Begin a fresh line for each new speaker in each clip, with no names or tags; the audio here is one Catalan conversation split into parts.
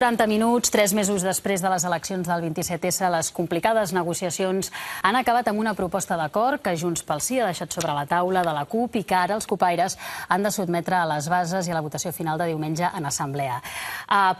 40 minuts, 3 mesos després de les eleccions del 27S, les complicades negociacions han acabat amb una proposta d'acord que Junts pel Sí ha deixat sobre la taula de la CUP i que ara els copaires han de sotmetre a les bases i a la votació final de diumenge en assemblea.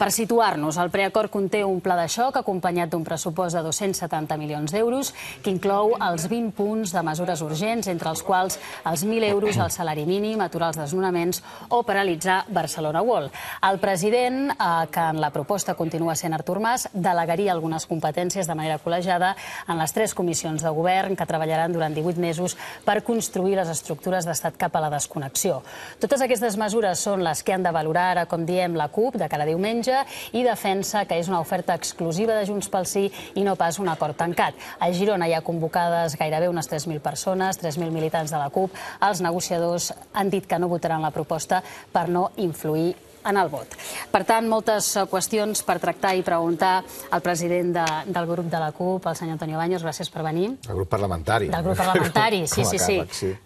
Per situar-nos, el preacord conté un pla de xoc acompanyat d'un pressupost de 270 milions d'euros que inclou els 20 punts de mesures urgents, entre els quals els 1.000 euros al salari mínim, aturar els desnonaments o paralitzar Barcelona World. El president, que en la proposta continua sent Artur Mas, delegaria algunes competències de manera col·legiada en les 3 comissions de govern que treballaran durant 18 mesos per construir les estructures d'estat cap a la desconnexió. Totes aquestes mesures són les que han de valorar ara, com diem, la CUP de cara a diumenge i defensa que és una oferta exclusiva de Junts pel Sí i no pas un acord tancat. A Girona hi ha convocades gairebé unes 3.000 persones, 3.000 militants de la CUP. Els negociadors han dit que no votaran la proposta per no influir en el vot. Per tant, moltes qüestions per tractar i preguntar al president del grup de la CUP, el senyor Antonio Baños. Gràcies per venir.
Del grup parlamentari.
Del grup parlamentari, sí,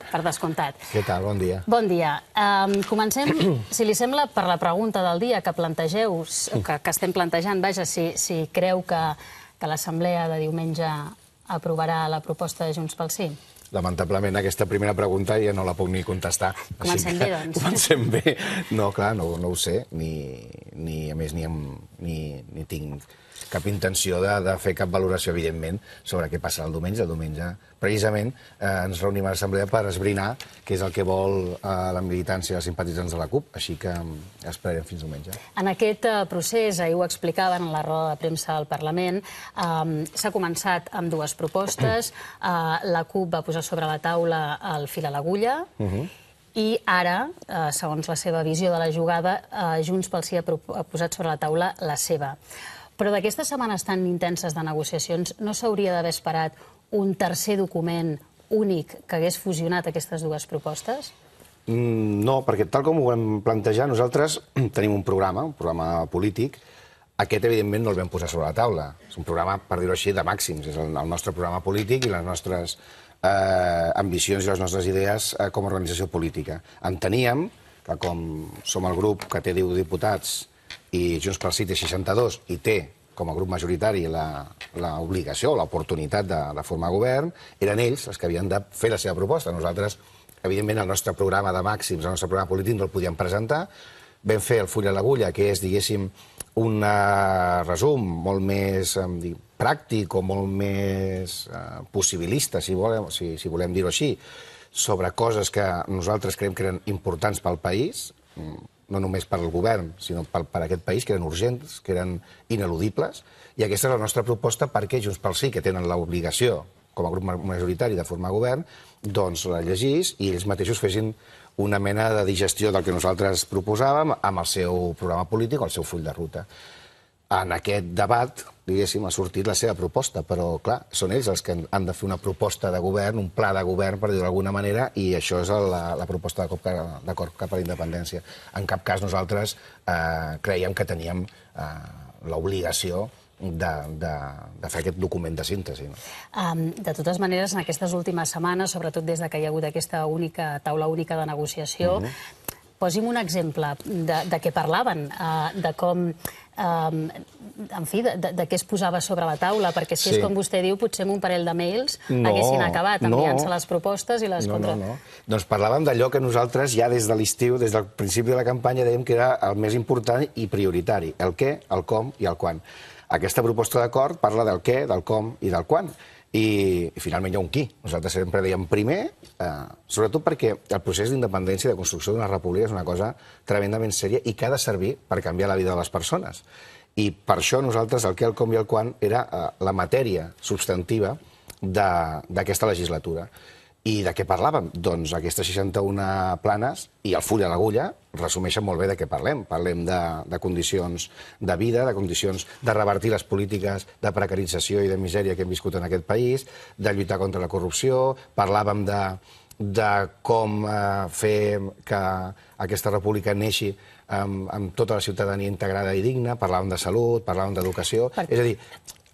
per descomptat.
Què tal? Bon dia.
Bon dia. Comencem, si li sembla, per la pregunta del dia que plantegeu, que estem plantejant, vaja, si creu que l'assemblea de diumenge aprovarà la proposta de Junts pel Sí.
Lamentablement, aquesta primera pregunta ja no la puc ni contestar.
Comencem bé, doncs.
Comencem bé. No, clar, no ho sé, a més, ni tinc cap intenció de fer cap valoració, evidentment, sobre què passarà el diumenge. El diumenge, precisament, ens reunim a l'assemblea per esbrinar què és el que vol la militància i els simpatitzants de la CUP, així que esperarem fins diumenge. En
aquest procés, ahir ho explicaven en la roda de premsa al Parlament, s'ha començat amb 2 propostes. La CUP va posar sobre la taula el fil a l'agulla i ara, segons la seva visió de la jugada, Junts pel Sí ha posat sobre la taula la seva. Però d'aquestes setmanes tan intenses de negociacions no s'hauria d'haver esperat un tercer document únic que hagués fusionat aquestes 2 propostes?
No, perquè tal com ho vam plantejar, nosaltres tenim un programa polític. Aquest, evidentment, no el vam posar sobre la taula. És un programa, per dir-ho així, de màxims. És el nostre programa polític i les nostres ambicions i les nostres idees com a organització política. Enteníem que, com som el grup que té 10 diputats i Junts pel Sí té 62 i té, com a grup majoritari, l'obligació o l'oportunitat de formar govern, eren ells els que havien de fer la seva proposta. Nosaltres, evidentment, el nostre programa de màxims, el nostre programa polític, no el podíem presentar. Vam fer el full a l'agulla, que és, diguéssim, un resum molt més pràctic o molt més possibilista, si volem dir-ho així, sobre coses que nosaltres creiem que eren importants pel país, no només per al govern, sinó per a aquest país, que eren urgents, que eren ineludibles, i aquesta és la nostra proposta perquè Junts pel Sí, que tenen l'obligació, com a grup majoritari, de formar govern, doncs la llegís i ells mateixos fessin una mena de digestió del que nosaltres proposàvem amb el seu programa polític o el seu full de ruta. En aquest debat, diguéssim, ha sortit la seva proposta, però, clar, són ells els que han de fer una proposta de govern, un pla de govern, per dir-ho d'alguna manera, i això és la proposta d'acord cap a la independència. En cap cas nosaltres creiem que teníem l'obligació de fer aquest document de síntesi.
De totes maneres, en aquestes últimes setmanes, sobretot des que hi ha hagut aquesta taula única de negociació, posi'm un exemple de què parlaven, de com, en fi, de què es posava sobre la taula, perquè si és com vostè diu, potser amb un parell de mails haguessin acabat enviant-se les propostes i les contra...
No. Doncs parlàvem d'allò que nosaltres ja des de l'estiu, des del principi de la campanya, dèiem que era el més important i prioritari, el què, el com i el quan. Aquesta proposta d'acord parla del què, del com i del quan. I finalment hi ha un qui. Nosaltres sempre dèiem primer, sobretot perquè el procés d'independència i de construcció d'una república és una cosa tremendament sèria i que ha de servir per canviar la vida de les persones. I per això nosaltres el què, el com i el quan era la matèria substantiva d'aquesta legislatura. I de què parlàvem? Doncs aquestes 61 planes i el full a l'agulla resumeixen molt bé de què parlem. Parlem de condicions de vida, de condicions de revertir les polítiques de precarització i de misèria que hem viscut en aquest país, de lluitar contra la corrupció, parlàvem de com fer que aquesta república neixi amb tota la ciutadania integrada i digna, parlàvem de salut, parlàvem d'educació... És a dir,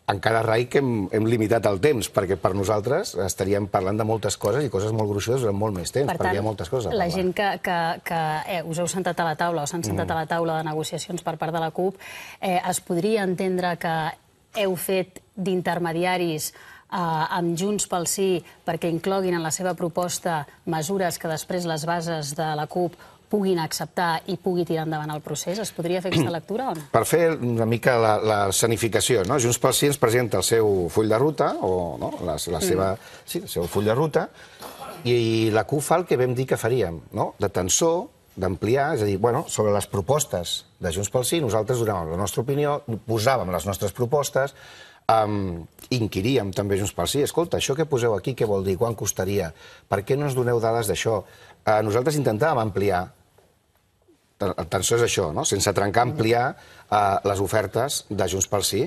encara rai que hem limitat el temps, perquè per nosaltres estaríem parlant de moltes coses i coses molt gruixudes durant molt més temps, perquè hi ha moltes coses a parlar.
La gent que us heu sentat a la taula o s'han sentat a la taula de negociacions per part de la CUP, es podria entendre que heu fet d'intermediaris amb Junts pel Sí perquè incloguin en la seva proposta mesures que després les bases de la CUP puguin acceptar i pugui tirar endavant el procés? Es podria fer aquesta lectura o no?
Per fer una mica la escenificació, Junts pel Sí ens presenta el seu full de ruta, o el seu full de ruta, i la CUP fa el que vam dir que faríem, de tensor, d'ampliar, és a dir, sobre les propostes de Junts pel Sí, nosaltres donàvem la nostra opinió, posàvem les nostres propostes, inquiríem també Junts pel Sí, escolta, això que poseu aquí, què vol dir, quant costaria, per què no ens doneu dades d'això? Nosaltres intentàvem ampliar, el tensor és això, sense trencar, ampliar les ofertes de Junts pel Sí,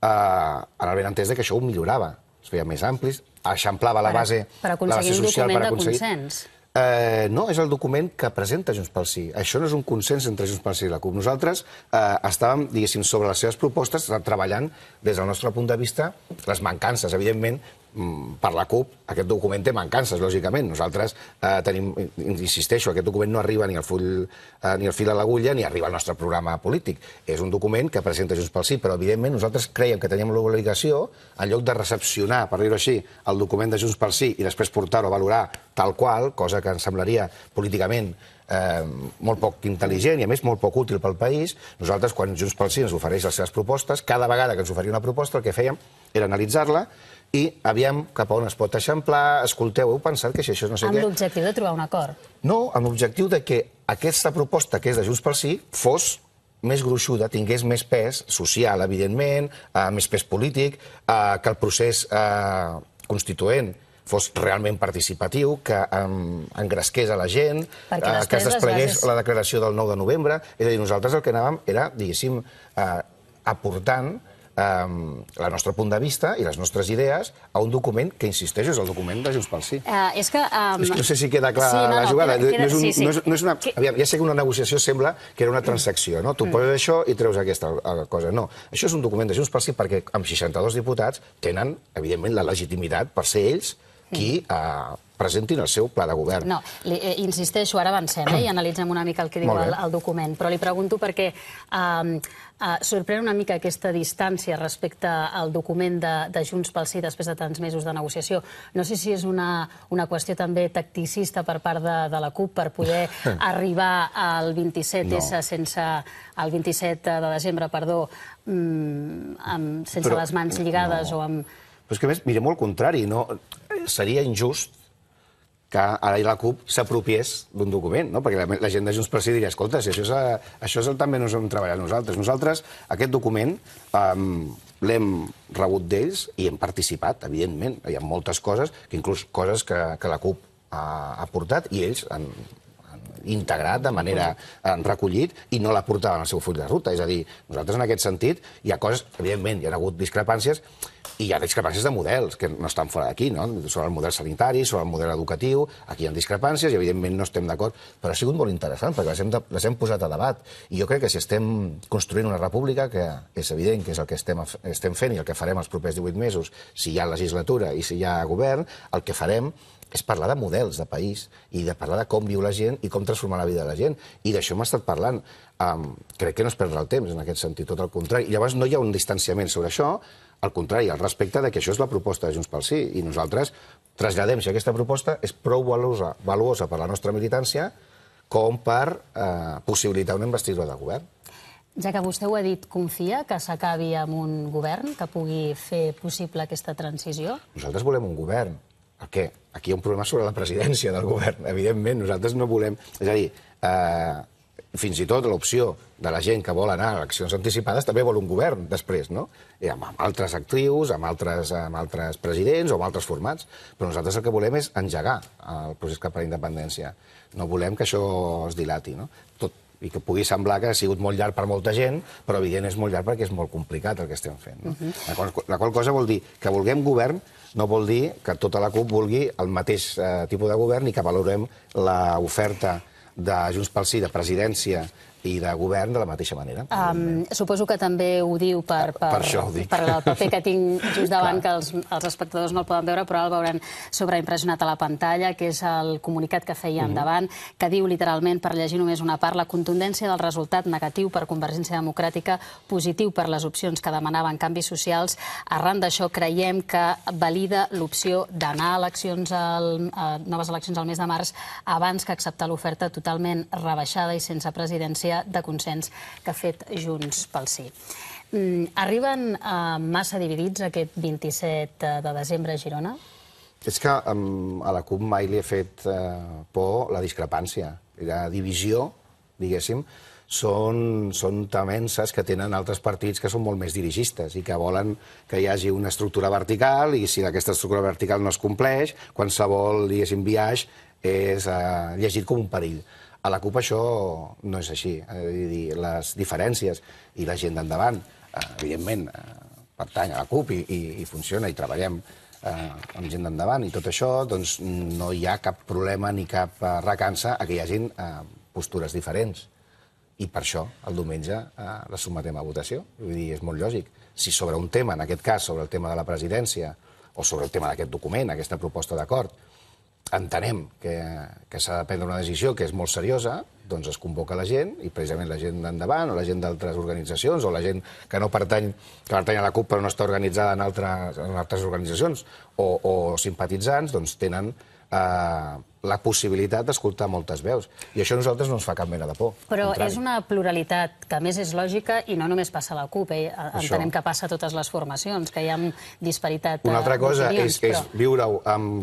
en el benentès que això ho millorava, es feia més amplis, eixamplava la base social.
Per aconseguir un document de consens.
No, és el document que presenta Junts pel Sí. Això no és un consens entre Junts pel Sí i la CUP. Nosaltres estàvem, diguéssim, sobre les seves propostes, treballant des del nostre punt de vista les mancances. Evidentment, per la CUP, aquest document té mancances, lògicament. Nosaltres tenim, insisteixo, aquest document no arriba ni al fil a l'agulla ni arriba al nostre programa polític. És un document que presenta Junts pel Sí, però evidentment nosaltres creiem que teníem l'obligació, en lloc de recepcionar, per dir-ho així, el document de Junts pel Sí i després portar-ho a valorar tal qual, cosa que ens semblaria políticament molt poc intel·ligent i a més molt poc útil pel país, nosaltres quan Junts pel Sí ens ofereix les seves propostes, cada vegada que ens oferia una proposta el que fèiem era analitzar-la i aviam cap a on es pot eixamplar, escolteu, heu pensat que si això no sé què...
Amb l'objectiu de trobar un acord.
No, amb l'objectiu de que aquesta proposta que és de Junts pel Sí fos més gruixuda, tingués més pes social, evidentment, més pes polític, que el procés constituent fos realment participatiu, que engresqués a la gent, que es desplegués la declaració del 9 de novembre. És a dir, nosaltres el que anàvem era, diguéssim, aportant el nostre punt de vista i les nostres idees a un document que, insisteixo, és el document de Junts pel Sí.
És que...
No sé si queda clar la jugada. Ja sé que una negociació sembla que era una transacció, no? Tu poses això i treus aquesta cosa. No, això és un document de Junts pel Sí perquè amb 62 diputats tenen, evidentment, la legitimitat per ser ells qui presentin el seu pla de govern.
No, insisteixo, ara avancem i analitzem una mica el que diu el document, però li pregunto perquè sorprèn una mica aquesta distància respecte al document de Junts pel Sí després de tants mesos de negociació. No sé si és una qüestió també tacticista per part de la CUP per poder arribar al 27S sense... el 27 de desembre, perdó, sense les mans lligades o amb...
Però és que, a més, mira, molt contrari. Seria injust que ara la CUP s'apropiés d'un document, perquè la gent de Junts pel Sí diria, escolta, si això també ens ho hem treballat nosaltres. Nosaltres, aquest document, l'hem rebut d'ells i hem participat, evidentment. Hi ha moltes coses, inclús coses que la CUP ha portat i ells han integrat de manera recollit i no l'ha portat al seu full de ruta. És a dir, nosaltres en aquest sentit hi ha coses, evidentment, hi ha hagut discrepàncies i hi ha discrepàncies de models que no estan fora d'aquí, sobre el model sanitari, sobre el model educatiu, aquí hi ha discrepàncies i evidentment no estem d'acord, però ha sigut molt interessant perquè les hem posat a debat i jo crec que si estem construint una república, que és evident que és el que estem fent i el que farem els propers 18 mesos, si hi ha legislatura i si hi ha govern, el que farem és parlar de models de país i de parlar de com viu la gent i com transformar la vida de la gent. I d'això hem estat parlant. Crec que no es perdrà el temps en aquest sentit, tot el contrari. I llavors no hi ha un distanciament sobre això, al contrari, al respecte de que això és la proposta de Junts pel Sí. I nosaltres traslladem si aquesta proposta és prou valuosa per la nostra militància com per possibilitar una investidura de govern.
Ja que vostè ho ha dit, confia que s'acabi amb un govern que pugui fer possible aquesta transició?
Nosaltres volem un govern. Què? Aquí hi ha un problema sobre la presidència del govern, evidentment. Nosaltres no volem... És a dir, fins i tot l'opció de la gent que vol anar a eleccions anticipades també vol un govern després, no? Amb altres actrius, amb altres presidents o amb altres formats. Però nosaltres el que volem és engegar el procés cap a la independència. No volem que això es dilati, no? I que pugui semblar que ha sigut molt llarg per molta gent, però evident és molt llarg perquè és molt complicat el que estem fent. La qual cosa vol dir que vulguem govern no vol dir que tota la CUP vulgui el mateix tipus de govern i que valorem l'oferta de Junts pel Sí de presidència i de govern de la mateixa manera.
Suposo que també ho diu per el paper que tinc just davant, que els espectadors no el poden veure, però el veuran sobreimpressionat a la pantalla, que és el comunicat que feia endavant, que diu literalment, per llegir només una part, la contundència del resultat negatiu per Convergència Democràtica, positiu per les opcions que demanaven canvis socials. Arran d'això, creiem que valida l'opció d'anar a noves eleccions al mes de març abans que acceptar l'oferta totalment rebaixada i sense presidència de consens que ha fet Junts pel Sí. Arriben massa dividits aquest 27 de desembre a Girona?
És que a la CUP mai li ha fet por la discrepància. La divisió, diguéssim, són temences que tenen altres partits que són molt més dirigistes i que volen que hi hagi una estructura vertical i si aquesta estructura vertical no es compleix, qualsevol, diguéssim, biaix és llegit com un perill. A la CUP això no és així. Les diferències i la gent d'endavant, evidentment, pertany a la CUP i funciona i treballem amb gent d'endavant i tot això, doncs no hi ha cap problema ni cap recança a que hi hagin postures diferents. I per això, el diumenge, la sotmetem a votació. Vull dir, és molt lògic. Si sobre un tema, en aquest cas, sobre el tema de la presidència, o sobre el tema d'aquest document, aquesta proposta d'acord, entenem que s'ha de prendre una decisió que és molt seriosa, doncs es convoca la gent, i precisament la gent d'endavant, o la gent d'altres organitzacions, o la gent que no pertany a la CUP però no està organitzada en altres organitzacions, o simpatitzants, doncs tenen la possibilitat d'escoltar moltes veus. I això a nosaltres no ens fa cap mena de por.
Però és una pluralitat que a més és lògica i no només passa a la CUP. Entenem que passa a totes les formacions, que hi ha disparitat d'opinions.
Una altra cosa és viure-ho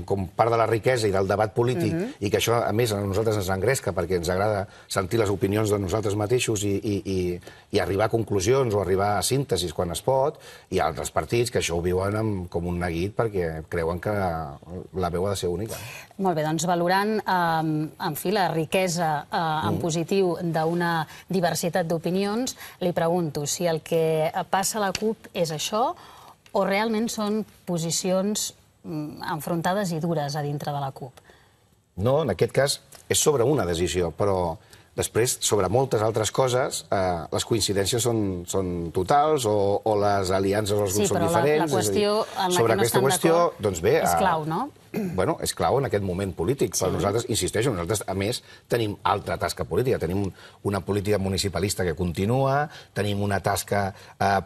com part de la riquesa i del debat polític i que això, a més, a nosaltres ens engresca perquè ens agrada sentir les opinions de nosaltres mateixos i arribar a conclusions o arribar a síntesis quan es pot, i altres partits que això ho viuen com un neguit perquè creuen que la veu ha de ser única.
Molt bé, doncs valorant, en fi, la riquesa en positiu d'una diversitat d'opinions, li pregunto si el que passa a la CUP és això o realment són posicions enfrontades i dures a dintre de la CUP.
No, en aquest cas és sobre una decisió, però després, sobre moltes altres coses, les coincidències són totals o les aliances o els grups són diferents.
Sí, però la qüestió en la que no estan d'acord és clau, no?
Bueno, és clau en aquest moment polític, però nosaltres, insisteixo, nosaltres, a més, tenim altra tasca política. Tenim una política municipalista que continua, tenim una tasca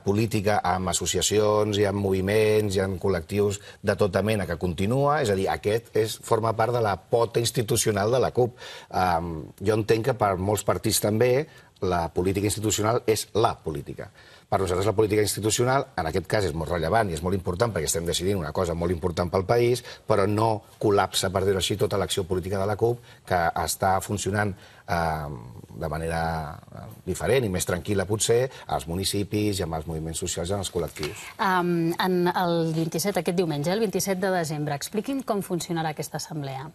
política amb associacions i amb moviments i amb col·lectius de tota mena que continua, és a dir, aquest forma part de la pota institucional de la CUP. Jo entenc que per molts partits també la política institucional és la política. Per nosaltres la política institucional, en aquest cas, és molt rellevant i és molt important perquè estem decidint una cosa molt important pel país, però no col·lapsa, per dir-ho així, tota l'acció política de la CUP, que està funcionant de manera diferent i més tranquil·la, potser, als municipis i amb els moviments socials i en els col·lectius.
El 27, aquest diumenge, el 27 de desembre, expliqui'm com funcionarà aquesta assemblea.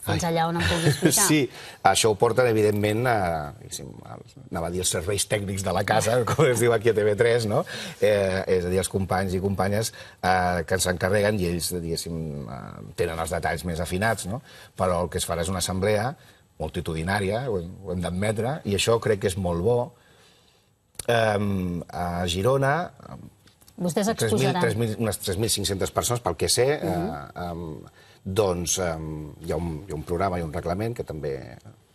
Fins allà on em pugui explicar.
Sí, això ho porten, evidentment, anava a dir els serveis tècnics de la casa, com es diu aquí a TV3, no? És a dir, els companys i companyes que ens encarreguen i ells, diguéssim, tenen els detalls més afinats, no? Però el que es farà és una assemblea multitudinària, ho hem d'admetre, i això crec que és molt bo. A Girona,
vostès exposaran
unes 3.500 persones, pel que sé, doncs hi ha un programa i un reglament que també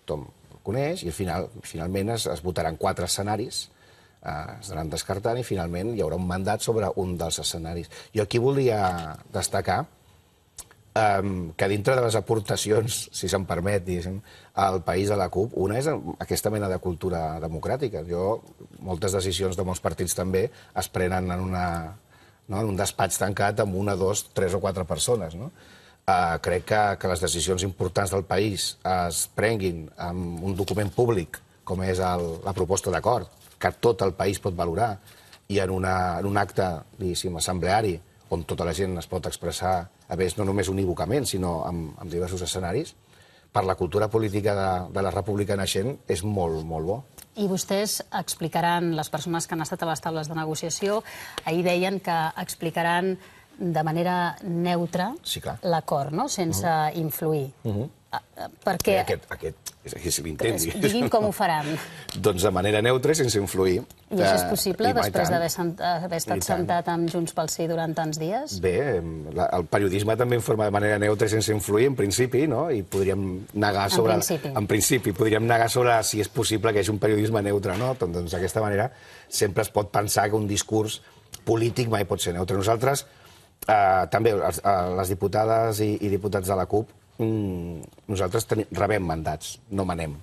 tothom coneix i finalment es votaran 4 escenaris, es anaran descartant i finalment hi haurà un mandat sobre un dels escenaris. Jo aquí volia destacar que dintre de les aportacions, si se'm permet, al país de la CUP, una és aquesta mena de cultura democràtica. Moltes decisions de molts partits també es prenen en un despatx tancat amb 1, 2, 3 o 4 persones, no? Crec que les decisions importants del país es prenguin amb un document públic, com és la proposta d'acord, que tot el país pot valorar, i en un acte, diguéssim, assembleari, on tota la gent es pot expressar, a més, no només unívocament, sinó amb diversos escenaris, per la cultura política de la República naixent és molt, molt bo.
I vostès explicaran, les persones que han estat a les taules de negociació, ahir deien que explicaran de manera neutra l'acord, no? Sense influir. Perquè...
Aquest és l'intent.
Digui'm com ho faran.
Doncs de manera neutra i sense influir.
I això és possible després d'haver estat sentat amb Junts pel Sí durant tants dies?
Bé, el periodisme també informa de manera neutra i sense influir, en principi, no? I podríem negar sobre... En principi, podríem negar sobre si és possible que hi hagi un periodisme neutre, no? Doncs d'aquesta manera sempre es pot pensar que un discurs polític mai pot ser neutre. Nosaltres, també, les diputades i diputats de la CUP, nosaltres rebem mandats, no manem.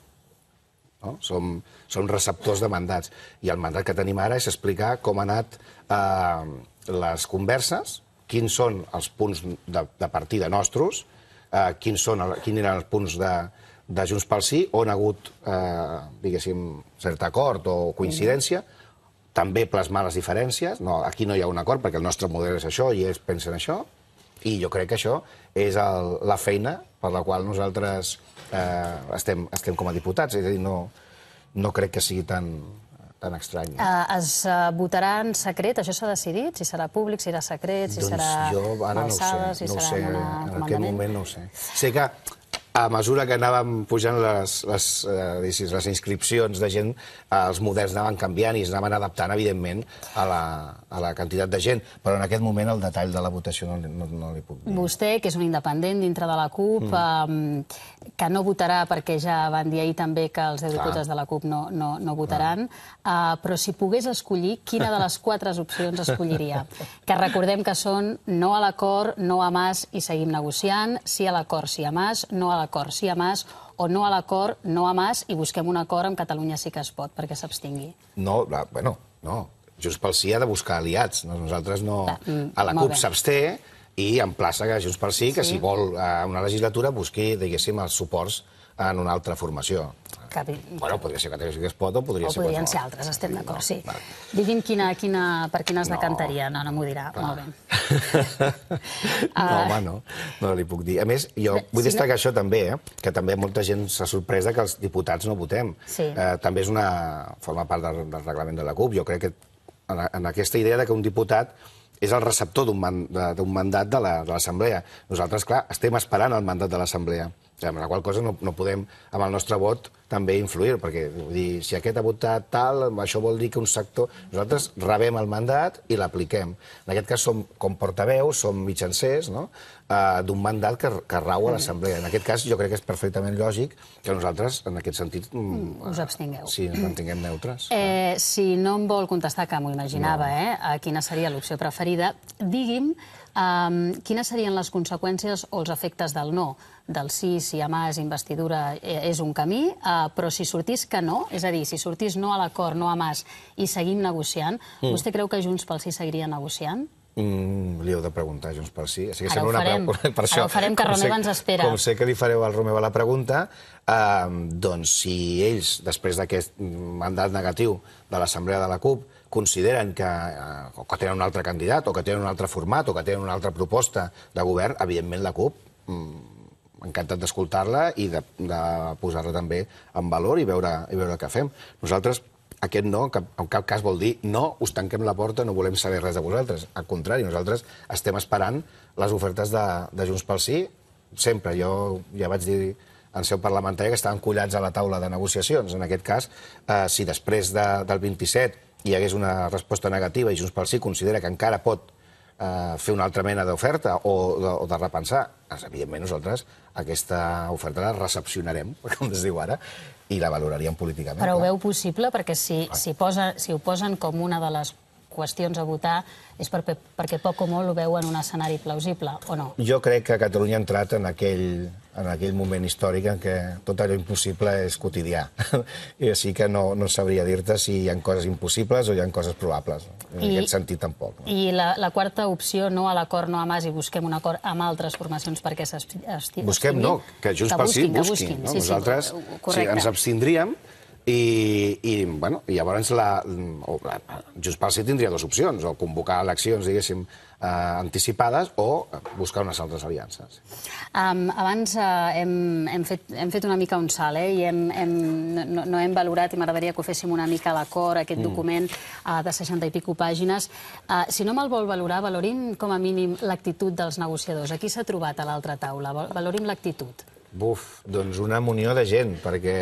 Som receptors de mandats. I el mandat que tenim ara és explicar com han anat les converses, quins són els punts de partida nostres, quins eren els punts de Junts pel Sí, on ha hagut, diguéssim, cert acord o coincidència, també plasmar les diferències. Aquí no hi ha un acord perquè el nostre model és això i ells pensen això. I jo crec que això és la feina per la qual nosaltres estem com a diputats. És a dir, no crec que sigui tan estrany.
Es votarà en secret? Això s'ha decidit? Si serà públic, si serà secret, si serà alçada, si serà en un comandament?
En aquest moment no ho sé. Sé que a mesura que anàvem pujant les inscripcions de gent, els models anaven canviant i es anaven adaptant, evidentment, a la quantitat de gent. Però en aquest moment el detall de la votació no li puc dir.
Vostè, que és un independent dintre de la CUP, que no votarà perquè ja van dir ahir també que els 10 diputats de la CUP no votaran, però si pogués escollir, quina de les 4 opcions escolliria? Que recordem que són no a l'acord, no a Mas i seguim negociant, sí a l'acord, sí a Mas, no a l'acord, sí a Mas, o no a l'acord, no a Mas, i busquem un acord amb Catalunya Sí que es pot, perquè s'abstingui.
No, no. Junts pel Sí ha de buscar aliats. Nosaltres no... A la CUP s'absté i emplaça que Junts pel Sí, que si vol una legislatura, busqui, diguéssim, els suports en una altra formació. Bueno, podria ser Catalunya Sí que es pot o podria ser...
O podrien ser altres, estem d'acord, sí. Digui'm per quines decantaria. No m'ho dirà, molt bé.
No, home, no li puc dir. A més, jo vull destacar això també, que també molta gent s'ha sorprès que els diputats no votem. També forma part del reglament de la CUP. Jo crec que en aquesta idea que un diputat és el receptor d'un mandat de l'Assemblea. Nosaltres, clar, estem esperant el mandat de l'Assemblea, amb la qual cosa no podem, amb el nostre vot, també influir, perquè si aquest ha votat tal, això vol dir que un sector... Nosaltres rebem el mandat i l'apliquem. En aquest cas som com portaveus, som mitjancers d'un mandat que rau a l'Assemblea. En aquest cas jo crec que és perfectament lògic que nosaltres, en aquest sentit...
Us abstingueu.
Sí, ens mantinguem neutres.
Si no em vol contestar, que m'ho imaginava, quina seria l'opció preferida, digui'm quines serien les conseqüències o els efectes del no. Del sí, si a Mas investidura és un camí, però si sortís que no, és a dir, si sortís no a l'acord, no a Mas, i seguim negociant, vostè creu que Junts pel Sí seguiria negociant?
Li heu de preguntar a Junts pel Sí.
Ara ho farem, que Romeva ens espera.
Com sé que li fareu al Romeva la pregunta, doncs si ells, després d'aquest mandat negatiu de l'Assemblea de la CUP, consideren que tenen un altre candidat, o que tenen un altre format, o que tenen una altra proposta de govern, evidentment la CUP encantat d'escoltar-la i de posar-la també en valor i veure què fem. Nosaltres, aquest no, en cap cas vol dir no, us tanquem la porta, no volem saber res de vosaltres. Al contrari, nosaltres estem esperant les ofertes de Junts pel Sí. Sempre, jo ja vaig dir en seu parlamentària que estaven collats a la taula de negociacions. En aquest cas, si després del 27 hi hagués una resposta negativa i Junts pel Sí considera que encara pot fer una altra mena d'oferta o de repensar, evidentment nosaltres aquesta oferta la recepcionarem, com es diu ara, i la valoraríem políticament.
Però ho veu possible? Perquè si ho posen com una de les qüestions a votar és perquè poc o molt ho veu en un escenari plausible, o no?
Jo crec que Catalunya ha entrat en aquell moment històric en què tot allò impossible és quotidià. I així que no sabria dir-te si hi ha coses impossibles o hi ha coses probables. En aquest sentit, tampoc.
I la quarta opció, no a l'acord, no a Mas, i busquem un acord amb altres formacions perquè s'abstinguin?
Busquem, no, que Junts pel Sí busquin. Nosaltres ens abstindríem I llavors Junts pel Sí tindria dues opcions, o convocar eleccions, diguéssim, anticipades o buscar unes altres aliances.
Abans hem fet una mica un salt i no hem valorat, i m'agradaria que ho féssim una mica a l'acord, aquest document de 60 i pico pàgines. Si no me'l vol valorar, valorim com a mínim l'actitud dels negociadors. Aquí s'ha trobat a l'altra taula. Valorim l'actitud.
Buf, doncs una munió de gent, perquè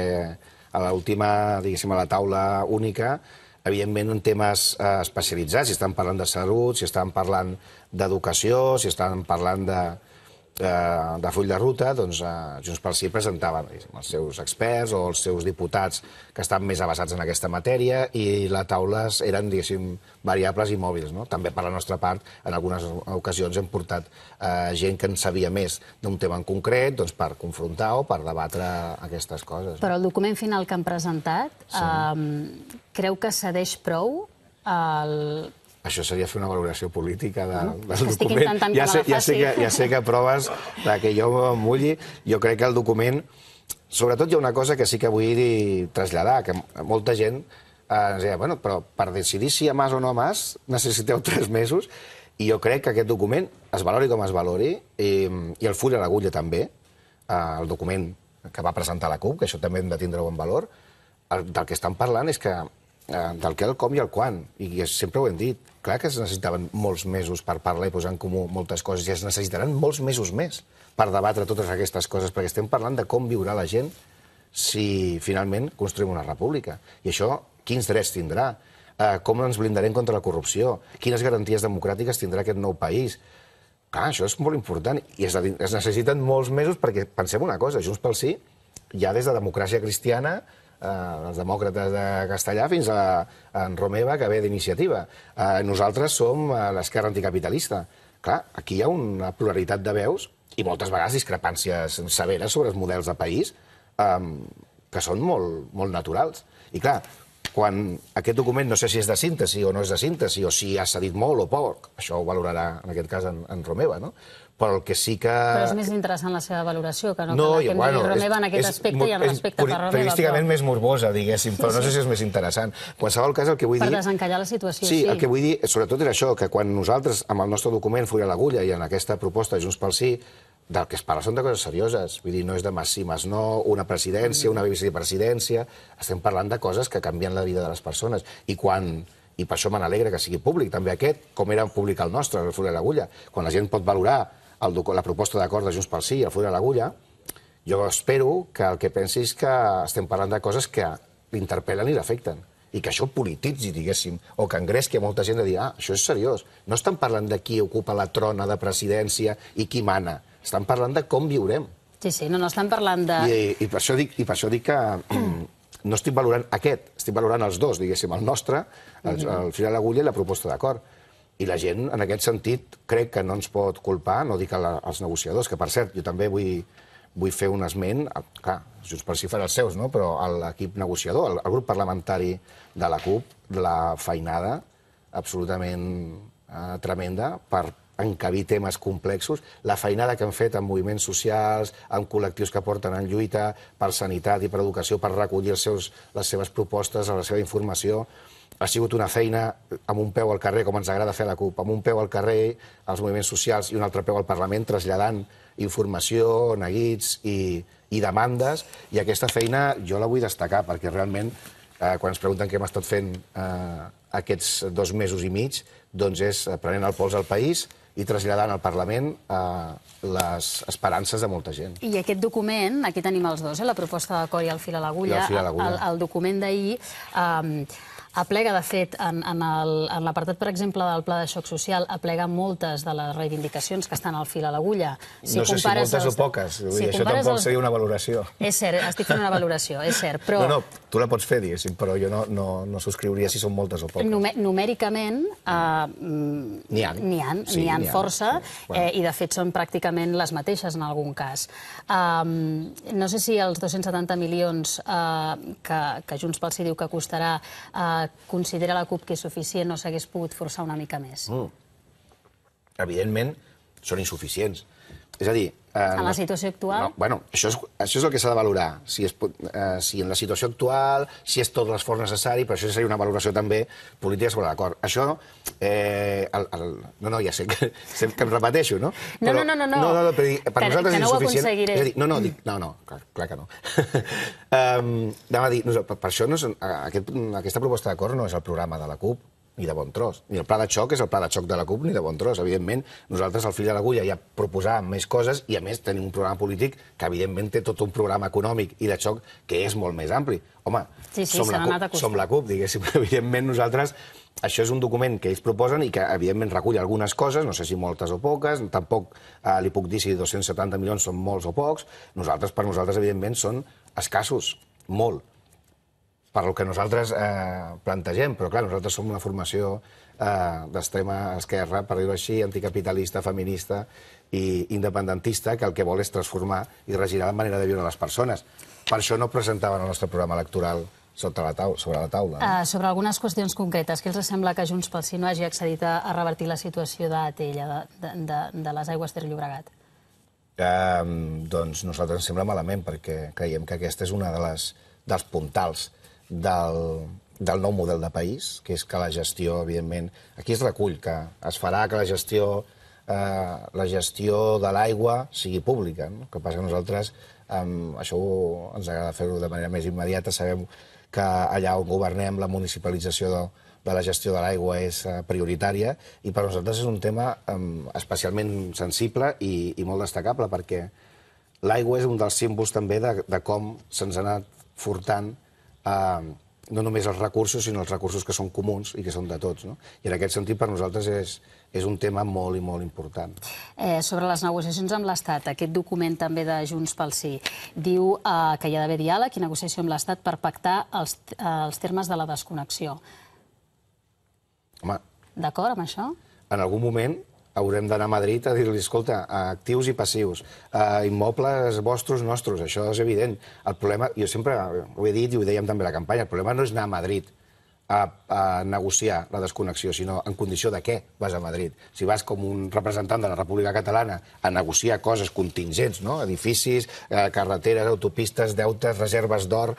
a l'última, diguéssim, a la taula única, evidentment en temes especialitzats, si estan parlant de salut, si estan parlant d'educació, si estan parlant de full de ruta, doncs Junts pel Sí presentaven els seus experts o els seus diputats que estan més avasats en aquesta matèria i les taules eren, diguéssim, variables i mòbils. També per la nostra part, en algunes ocasions hem portat gent que en sabia més d'un tema en concret per confrontar o per debatre aquestes coses.
Però el document final que han presentat, creu que cedeix prou al...
Això seria fer una valoració política del document.
Estic intentant que me la faci.
Ja sé que proves que jo em mulli. Jo crec que el document... Sobretot hi ha una cosa que sí que vull traslladar, que molta gent ens deia, bueno, però per decidir si a Mas o no a Mas necessiteu 3 mesos, i jo crec que aquest document es valori com es valori, i el full a l'agulla també, el document que va presentar la CUP, que això també hem de tindre-ho en valor, del que estan parlant és que del què, el com i el quan, i sempre ho hem dit. Clar que es necessitaven molts mesos per parlar i posar en comú moltes coses, i es necessitaran molts mesos més per debatre totes aquestes coses, perquè estem parlant de com viurà la gent si finalment construïm una república. I això, quins drets tindrà? Com ens blindarem contra la corrupció? Quines garanties democràtiques tindrà aquest nou país? Clar, això és molt important, i es necessiten molts mesos perquè pensem una cosa, Junts pel Sí, ja des de Democràcia Cristiana, els demòcrates de Castellà fins a en Romeva, que ve d'Iniciativa. Nosaltres som l'esquerra anticapitalista. Clar, aquí hi ha una pluralitat de veus i moltes vegades discrepàncies severes sobre els models de país que són molt naturals. I clar, quan aquest document no sé si és de síntesi o no és de síntesi, o si ha cedit molt o poc, això ho valorarà en aquest cas en Romeva, no? Però el que sí que...
Però és més interessant la seva valoració, que no que em digui Romeva en aquest aspecte i en respecte per Romeva.
Periodísticament més morbosa, diguéssim, però no sé si és més interessant. En qualsevol cas, el que vull dir...
Per desencallar la situació, sí.
Sí, el que vull dir, sobretot, era això, que quan nosaltres, amb el nostre document Full a l'agulla i en aquesta proposta de Junts pel Sí, del que es parla són de coses serioses. Vull dir, no és de Mas sí, Mas no, una presidència, una vicepresidència... Estem parlant de coses que canvien la vida de les persones. I per això me n'alegra que sigui públic, també aquest, com era públic el nostre, el Full a l'agulla. Quan la gent pot valorar la proposta d'acord de Junts pel Sí i el full a l'agulla, jo espero que el que pensi és que estem parlant de coses que l'interpel·len i l'afecten, i que això polititzi, diguéssim, o que engresqui a molta gent de dir, això és seriós. No estan parlant de qui ocupa la trona de presidència i qui mana. Estan parlant de com viurem.
Sí, no estan parlant de...
I per això dic que no estic valorant aquest, estic valorant els dos, diguéssim, el nostre, el full a l'agulla i la proposta d'acord. I la gent, en aquest sentit, crec que no ens pot culpar, no dic als negociadors, que per cert, jo també vull fer un esment, clar, Junts pel Sí farà els seus, no? Però l'equip negociador, el grup parlamentari de la CUP, la feinada absolutament tremenda per encabir temes complexos, la feinada que han fet amb moviments socials, amb col·lectius que porten en lluita per sanitat i per educació, per recollir les seves propostes, la seva informació. Ha sigut una feina amb un peu al carrer, com ens agrada fer a la CUP, amb un peu al carrer, als moviments socials, i un altre peu al Parlament, traslladant informació, neguits i demandes, i aquesta feina jo la vull destacar, perquè realment, quan ens pregunten què hem estat fent aquests 2 mesos i mig, doncs és prenent el pols al país i traslladant al Parlament les esperances de molta gent.
I aquest document, aquí tenim els dos, la proposta d'acord i el fil a l'agulla, el document d'ahir aplega, de fet, en l'apartat, per exemple, del Pla de Xoc Social, aplega moltes de les reivindicacions que estan al fil a l'agulla.
No sé si moltes o poques, això tampoc seria una valoració.
És cert, estic fent una valoració, és cert, però...
No, tu la pots fer, diguéssim, però jo no subscriuria si són moltes o poques.
Numèricament n'hi ha força, i de fet són pràcticament les mateixes en algun cas. No sé si els 270 milions que Junts pel Sí diu que costarà considera la CUP que és suficient o s'hagués pogut forçar una mica més?
Evidentment, són insuficients. És a dir,
En la situació actual?
Bueno, això és el que s'ha de valorar. Si en la situació actual, si és tot l'esforç necessari, però això seria una valoració també política sobre l'acord. Això, no, ja sé que em repeteixo, no?
No,
per nosaltres és insuficient.
aconseguiré.
No, clar que no. Anem a dir, per això aquesta proposta d'acord no és el programa de la CUP, ni de bon tros. Ni el pla de xoc és el pla de xoc de la CUP, ni de bon tros. Evidentment, nosaltres al fil de l'agulla ja proposàvem més coses i, a més, tenim un programa polític que, evidentment, té tot un programa econòmic i de xoc que és molt més ampli. Home, som la CUP, diguéssim. Evidentment, nosaltres... Això és un document que ells proposen i que, evidentment, recull algunes coses, no sé si moltes o poques, tampoc li puc dir si 270 milions són molts o pocs. Per nosaltres, evidentment, són escassos, molt, per el que nosaltres plantegem. Però, clar, nosaltres som una formació d'extrema esquerra, per dir-ho així, anticapitalista, feminista i independentista, que el que vol és transformar i regirar la manera de viure les persones. Per això no presentaven el nostre programa electoral sobre la taula.
Sobre algunes qüestions concretes, què els sembla que Junts pel Sí no hagi accedit a revertir la situació d'Atella, de les aigües Ter Llobregat?
Doncs nosaltres ens sembla malament, perquè creiem que aquesta és una dels puntals del nou model de país, que és que la gestió, evidentment... Aquí es recull que es farà que la gestió de l'aigua sigui pública. El que passa que nosaltres, això ens agrada fer-ho de manera més immediata, sabem que allà on governem la municipalització de la gestió de l'aigua és prioritària i per nosaltres és un tema especialment sensible i molt destacable perquè l'aigua és un dels símbols també de com se'ns ha anat furtant no només els recursos, sinó els recursos que són comuns i que són de tots. I en aquest sentit, per nosaltres, és un tema molt i molt important.
Sobre les negociacions amb l'Estat, aquest document també de Junts pel Sí diu que hi ha d'haver diàleg i negociació amb l'Estat per pactar els termes de la desconnexió.
Home...
D'acord amb això?
En algun moment haurem d'anar a Madrid a dir-li, escolta, actius i passius, immobles vostres, nostres, això és evident. El problema, jo sempre ho he dit i ho dèiem també a la campanya, el problema no és anar a Madrid a negociar la desconnexió, sinó en condició de què vas a Madrid. Si vas com un representant de la República Catalana a negociar coses contingents, edificis, carreteres, autopistes, deutes, reserves d'or,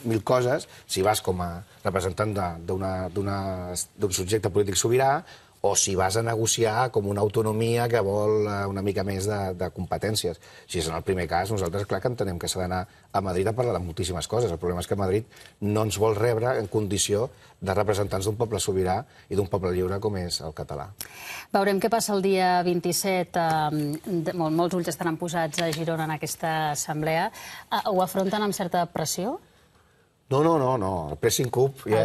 mil coses, si vas com a representant d'un subjecte polític sobirà, o si vas a negociar com una autonomia que vol una mica més de competències. Si és en el primer cas, nosaltres clar que entenem que s'ha d'anar a Madrid a parlar de moltíssimes coses. El problema és que Madrid no ens vol rebre en condició de representants d'un poble sobirà i d'un poble lliure com és el català.
Veurem què passa el dia 27. Molts ulls estaran posats a Girona en aquesta assemblea. Ho afronten amb certa pressió?
No. El Pressing Cup ja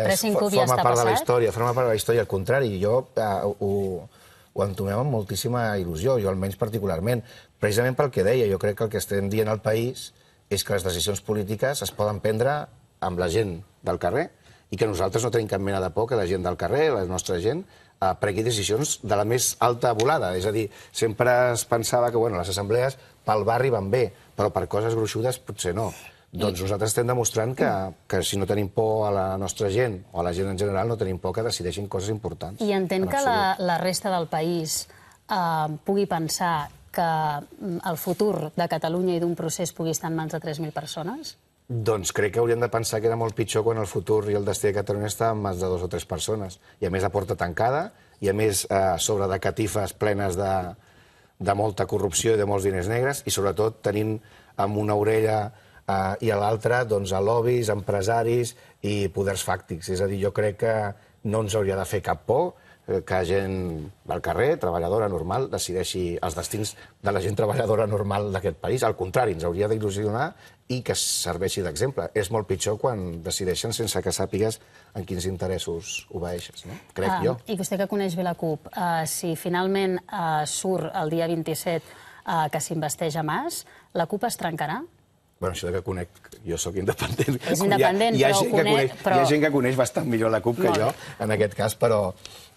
forma part de la història. Forma part de la història. Al contrari, jo ho entomem amb moltíssima il·lusió, jo almenys particularment. Precisament pel que deia, jo crec que el que estem dient al país és que les decisions polítiques es poden prendre amb la gent del carrer i que nosaltres no tenim cap mena de por que la gent del carrer, la nostra gent, prengui decisions de la més alta volada. És a dir, sempre es pensava que les assemblees pel barri van bé, però per coses gruixudes potser no. Doncs nosaltres estem demostrant que si no tenim por a la nostra gent o a la gent en general, no tenim por que decideixin coses importants.
I entén que la resta del país pugui pensar que el futur de Catalunya i d'un procés pugui estar en mans de 3.000 persones?
Doncs crec que hauríem de pensar que era molt pitjor quan el futur i el destí de Catalunya està en mans de 2 o 3 persones. I a més a porta tancada, i a més sobre de catifes plenes de molta corrupció i de molts diners negres, i sobretot tenint amb una orella i a l'altra a lobbies, empresaris i poders fàctics. És a dir, jo crec que no ens hauria de fer cap por que gent del carrer, treballadora normal, decideixi els destins de la gent treballadora normal d'aquest país. Al contrari, ens hauria d'il·lusionar i que serveixi d'exemple. És molt pitjor quan decideixen sense que sàpigues en quins interessos obeeixes, no? Crec jo.
I vostè que coneix bé la CUP, si finalment surt el dia 27 que s'investeix a Mas, la CUP es trencarà?
Bueno, això que conec, jo sóc independent.
És independent,
però ho conec. Hi ha gent que coneix bastant millor la CUP que jo, en aquest cas, però...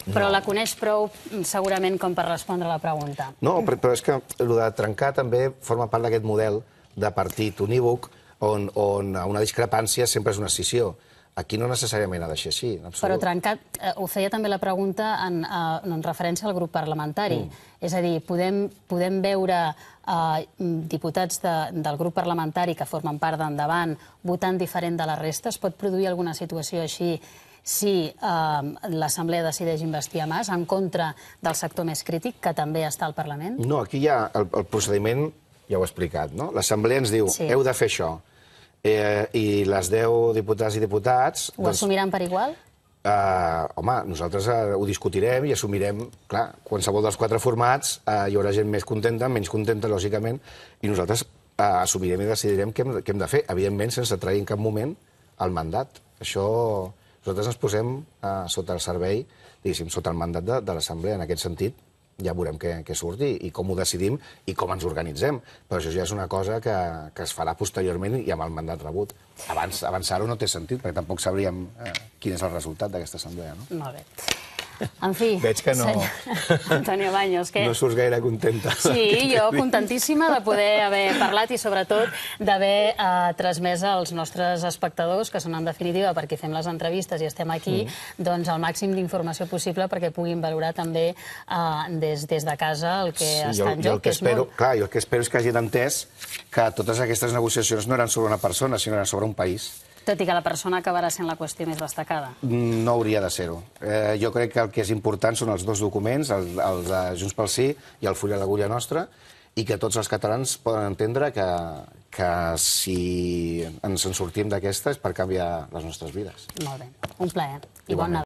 Però la coneix prou, segurament, com per respondre a la pregunta.
No, però és que el de trencar també forma part d'aquest model de partit unívoc on una discrepància sempre és una escissió. Aquí no necessàriament ha de ser així, en absolut.
Però trencat, ho feia també la pregunta en referència al grup parlamentari. És a dir, podem veure diputats del grup parlamentari que formen part d'Endavant votant diferent de la resta? Es pot produir alguna situació així si l'Assemblea decideix investir a Mas en contra del sector més crític, que també està al Parlament?
No, aquí hi ha el procediment, ja ho he explicat, no? L'Assemblea ens diu, heu de fer això. I les 10 diputades i diputats...
Ho assumiran per igual?
Home, nosaltres ho discutirem i assumirem, clar, qualsevol dels 4 formats hi haurà gent més contenta, menys contenta, lògicament, i nosaltres assumirem i decidirem què hem de fer, evidentment sense trair en cap moment el mandat. Això, nosaltres ens posem sota el servei, diguéssim, sota el mandat de l'Assemblea, en aquest sentit. Ja veurem què surti i com ho decidim i com ens organitzem. Però això ja és una cosa que es farà posteriorment i amb el mandat rebut. Avançar-ho no té sentit, perquè tampoc sabríem quin és el resultat d'aquesta assemblea.
Molt bé. En fi...
Veig que no...
Antonio Baños, que...
No surts gaire contenta.
Sí, jo contentíssima de poder haver parlat i sobretot d'haver transmès als nostres espectadors, que són en definitiva perquè fem les entrevistes i estem aquí, doncs el màxim d'informació possible perquè puguin valorar també des de casa el que està en joc, que és molt...
Clar, jo el que espero és que hagin entès que totes aquestes negociacions no eren sobre una persona, sinó eren sobre un país.
Tot i que la persona acabarà sent la qüestió més destacada.
No hauria de ser-ho. Jo crec que el que és important són els 2 documents, el de Junts pel Sí i el full a l'agulla nostre, i que tots els catalans poden entendre que si ens en sortim d'aquesta és per canviar les nostres vides.
Molt bé. Un plaer. I bon Nadal.